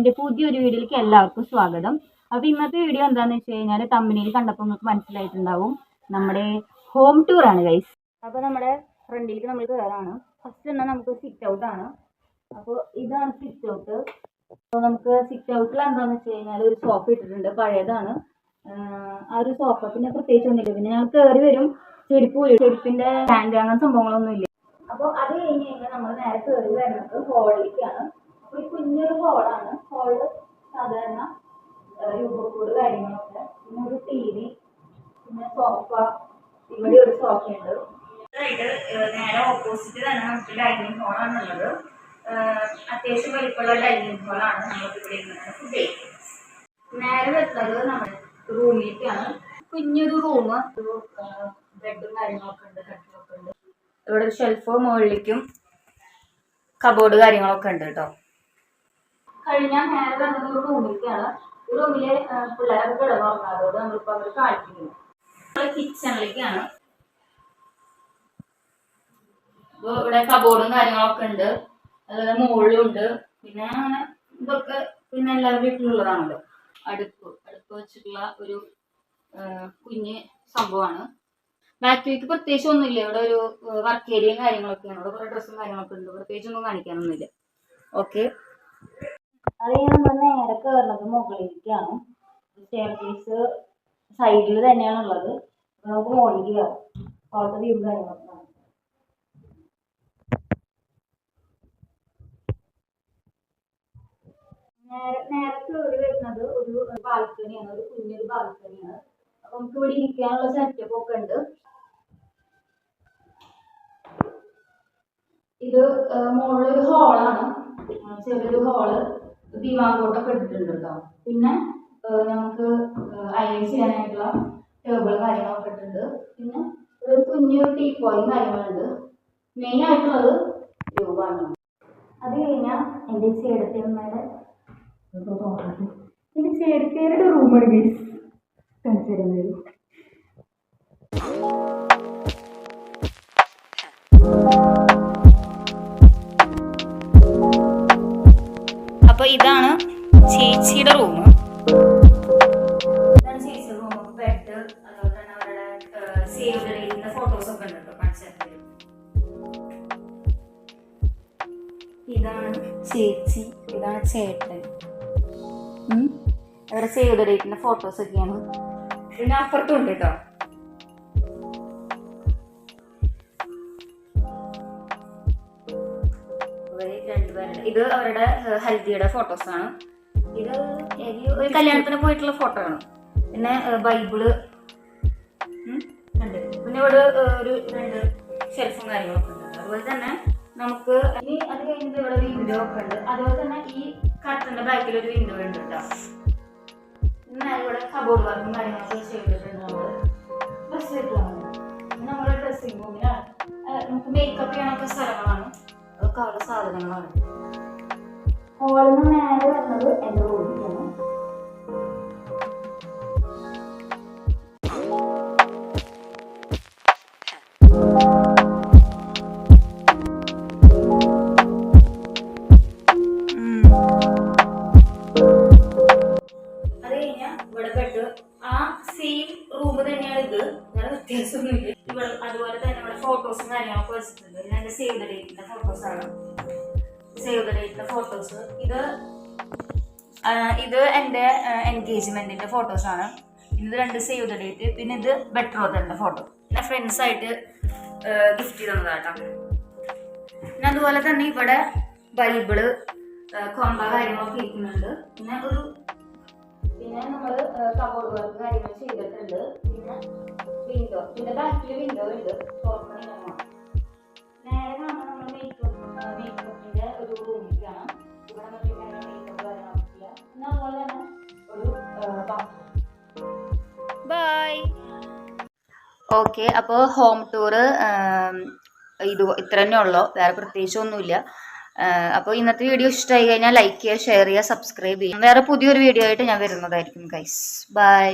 എൻ്റെ പുതിയൊരു വീഡിയോയിലേക്ക് എല്ലാവർക്കും സ്വാഗതം. അപ്പോൾ ഇന്നത്തെ വീഡിയോ എന്താണെന്ന് വെച്ച് കഴിഞ്ഞാൽ തമ്പനിയിൽ കണ്ടപ്പോൾ നിങ്ങൾക്ക് മനസ്സിലായിട്ടുണ്ടാവും, നമ്മുടെ ഹോം ടൂർ ആണ് ഗൈസ്. അപ്പോൾ നമ്മുടെ ഫ്രണ്ടിലേക്ക് നമ്മൾ കയറാണ്. ഫസ്റ്റ് തന്നെ നമുക്ക് സിറ്റ് ഔട്ട് ആണ്. അപ്പോൾ ഇതാണ് സിറ്റ് ഔട്ട്. അപ്പോൾ നമുക്ക് സിറ്റ് ഔട്ടിൽ എന്താണെന്ന് വെച്ച് കഴിഞ്ഞാൽ ഒരു സോഫ ഇട്ടിട്ടുണ്ട്, പഴയതാണ് ആ ഒരു സോഫ. പിന്നെ പ്രത്യേകിച്ച് ഒന്നുമില്ല. പിന്നെ ഞങ്ങൾ കയറി വരും, ചെരുപ്പിൻ്റെ സ്റ്റാൻഡ് അങ്ങനത്തെ സംഭവങ്ങളൊന്നും ഇല്ല. അപ്പോൾ അത് കഴിഞ്ഞ് കഴിഞ്ഞാൽ നമ്മൾ നേരെ കയറി വരുന്നത് ഹോളിലേക്കാണ്. അപ്പോൾ ഈ കുഞ്ഞൊരു ഹോളാണ്. ഹോളിൽ സാധാരണ രൂപക്കൂട് കാര്യങ്ങളൊക്കെ, പിന്നെ ഒരു TV, പിന്നെ സോഫ, ഇവിടെ ഒരു സോഫയുണ്ട്. നേരെ ഓപ്പോസിറ്റ് തന്നെ നമുക്ക് ഡൈനിങ് ഹോളാണുള്ളത്. അത്യാവശ്യം വലിപ്പമുള്ള ഡൈനിങ് ഹോളാണ്. നമുക്ക് ഇവിടെ ഇരുന്നാണ് ഫുഡ് കഴിക്കുന്നത്. നേരെ വരുന്നത് നമ്മുടെ റൂമിലേക്കാണ്. കുഞ്ഞൊരു റൂം, ഒരു ബെഡും കാര്യങ്ങളൊക്കെ ഉണ്ട്, കട്ടിലൊക്കെ ഉണ്ട്. ഇവിടെ ഒരു ഷെൽഫ്, മുകളിലേക്കും കബോർഡ് കാര്യങ്ങളൊക്കെ ഉണ്ട് കേട്ടോ. കഴിഞ്ഞാൽ നേരെ വരുന്നത് ഒരു റൂമിലേക്കാണ്. ഈ റൂമില് പിള്ളേരൊക്കെ കിടന്നുറങ്ങാതോട് നമ്മളിപ്പോൾ അവർ കാണിക്കുന്നു. കിച്ചണിലേക്കാണ്. അപ്പോൾ ഇവിടെ കബോർഡും കാര്യങ്ങളൊക്കെ ഉണ്ട്, അതുപോലെ മുകളിലുണ്ട്. പിന്നെ അങ്ങനെ ഇതൊക്കെ പിന്നെ എല്ലാവരും വീട്ടിലുള്ളതാണല്ലോ. അടുപ്പ് വെച്ചിട്ടുള്ള ഒരു കുഞ്ഞ് സംഭവമാണ്. ബാക്കിലേക്ക് പ്രത്യേകിച്ച് ഒന്നുമില്ല. ഇവിടെ ഒരു വർക്ക് ഏരിയയും കാര്യങ്ങളൊക്കെയാണ്. ഇവിടെ കുറേ ഡ്രസ്സും കാര്യങ്ങളൊക്കെ ഉണ്ട്. പ്രത്യേകിച്ച് ഒന്നും കാണിക്കാനൊന്നുമില്ല. ഓക്കെ, അത് നമ്മൾ നേരെ കയറുന്നത് മുകളിലേക്കാണ്. സ്റ്റെയർകേസ് സൈഡിൽ തന്നെയാണുള്ളത്. നമുക്ക് മുകളിലേക്ക് കയറാം. അവിടുത്തെ വ്യൂ കാര്യങ്ങളൊക്കെ നേരെ കയറി വരുന്നത് ഒരു ബാൽക്കണിയാണ്, ഒരു കുഞ്ഞൊരു ബാൽക്കണിയാണ്. അപ്പൊ നമുക്ക് ഇവിടെ ഇരിക്കാനുള്ള സെറ്റപ്പ് ഒക്കെ ഉണ്ട്. ഇത് മുകളിലൊരു ഹോളാണ്, ചെറിയൊരു ഹോള്. ദിവാങ്കോട്ടൊക്കെ ഇട്ടിട്ടുണ്ട് കേട്ടോ. പിന്നെ നമുക്ക് അയൺ ചെയ്യാനായിട്ടുള്ള ടേബിൾ കാര്യങ്ങളൊക്കെ ഇട്ടിട്ടുണ്ട്. പിന്നെ ഒരു കുഞ്ഞൊരു ടീപ്പോയും കാര്യങ്ങളുണ്ട്. മെയിൻ ആയിട്ടുള്ളത് രൂപമാണ്. അത് കഴിഞ്ഞാൽ എൻ്റെ ചേട്ടത്തിയമ്മയുടെ റൂമാണ് ഗൈസ്. കാണിച്ചു. അപ്പോൾ ഇതാണ് ചേച്ചിയുടെ റൂം. ഇതാണ് ചേച്ചിയുടെ റൂം. ബെഡ്, അതുപോലെ തന്നെ അവരുടെ സേവ് ദ ഡേറ്റിന്റെ ഫോട്ടോസ് ഒക്കെ ഉണ്ട് കേട്ടോ. കാണിച്ചു. ഇതാണ് ചേച്ചി, ഇതാണ് ചേട്ടൻ. അവരുടെ സേവ് ദ ഡേറ്റിന്റെ ഫോട്ടോസ് ഒക്കെയാണ്. പിന്നെ അപ്പുറത്തും ഉണ്ട് കേട്ടോ. ഇത് അവരുടെ ഹൽദിയുടെ ഫോട്ടോസാണ്. ഇത് ഒരു കല്യാണത്തിന് പോയിട്ടുള്ള ഫോട്ടോ ആണ്. പിന്നെ ബൈബിള് ഉണ്ട്. പിന്നെ ഇവിടെ ഒരു 2 ഷെൽഫും കാര്യങ്ങളൊക്കെ ഉണ്ട്. അതുപോലെ തന്നെ നമുക്ക് ഇനി അത് കഴിഞ്ഞിട്ട് ഇവിടെ വിൻഡോ ഒക്കെ ഉണ്ട്. അതുപോലെ തന്നെ ഈ കർട്ടന്റെ ബാക്കിൽ ഒരു വിൻഡോ ഉണ്ട് കേട്ടോ. പിന്നെ ഇവിടെ കബോർഡ് വർക്കും കാര്യങ്ങളൊക്കെ ചെയ്തിട്ടുണ്ട്. നമ്മള് ഡ്രസ് വെക്കാണ്. നമ്മുടെ ഡ്രസ്സിംഗ് റൂമിലാണ്. നമുക്ക് മേക്കപ്പ് ചെയ്യാനൊക്കെ സ്ഥലങ്ങളാണ്. അതൊക്കെ അവരുടെ സാധനങ്ങളാണ്. ഹോളിൽ നിന്ന് നേരെ വരുന്നത് എൻ്റെ റൂമിലേക്കാണ്. അത് കഴിഞ്ഞാൽ ഇവിടെ ബെഡ്, ആ സെയിം റൂം തന്നെയാണ് ഇത്. വേറെ വ്യത്യാസമൊന്നുമില്ല. ഇവിടെ അതുപോലെ തന്നെ ഇവിടെ ഫോട്ടോസും കാര്യങ്ങളൊക്കെ വെച്ചിട്ടുണ്ട്. പിന്നെ എൻ്റെ സേവ് ദ ഡേറ്റിന്റെ ഫോട്ടോസാണ്. സേവ് ദ ഡേറ്റിന്റെ ഫോട്ടോസ്. ഇത് എൻ്റെ എൻഗേജ്മെന്റിന്റെ ഫോട്ടോസാണ്. ഇത് 2 സേവ് ദ ഡേറ്റ്. പിന്നെ ഇത് ബെട്രോതലിന്റെ ഫോട്ടോ. പിന്നെ ഫ്രണ്ട്സ് ആയിട്ട് ഗിഫ്റ്റ് ചെയ്തതാട്ടോ. പിന്നെ അതുപോലെ തന്നെ ഇവിടെ ബൈബിള്, കൊമ്പ കാര്യങ്ങളൊക്കെ ഇരിക്കുന്നുണ്ട്. പിന്നെ നമ്മൾ കബോർഡ് വർക്ക് കാര്യങ്ങൾ ചെയ്തിട്ടുണ്ട്. പിന്നെ വിൻഡോ, പിന്നെ ബാക്കിൽ വിൻഡോ ഉണ്ട്. നേരെ കാണാൻ നമ്മൾ മേക്കപ്പിന്റെ ഒരു റൂമിലേക്കാണ്. ഇവിടെ മേക്കപ്പ് കാര്യങ്ങളൊക്കെ ചെയ്യാം. പിന്നെ അതുപോലെ തന്നെ ഒരു ബൈ. ഓക്കെ, അപ്പോൾ ഹോം ടൂർ ഇത്ര തന്നെ ഉള്ളൂ. വേറെ പ്രത്യേകിച്ചൊന്നുമില്ല. അപ്പോൾ ഇന്നത്തെ വീഡിയോ ഇഷ്ടമായി കഴിഞ്ഞാൽ ലൈക്ക് ചെയ്യുക, ഷെയർ ചെയ്യുക, സബ്സ്ക്രൈബ് ചെയ്യുക. വേറെ പുതിയൊരു വീഡിയോ ആയിട്ട് ഞാൻ വരുന്നതായിരിക്കും ഗൈസ്. ബൈ.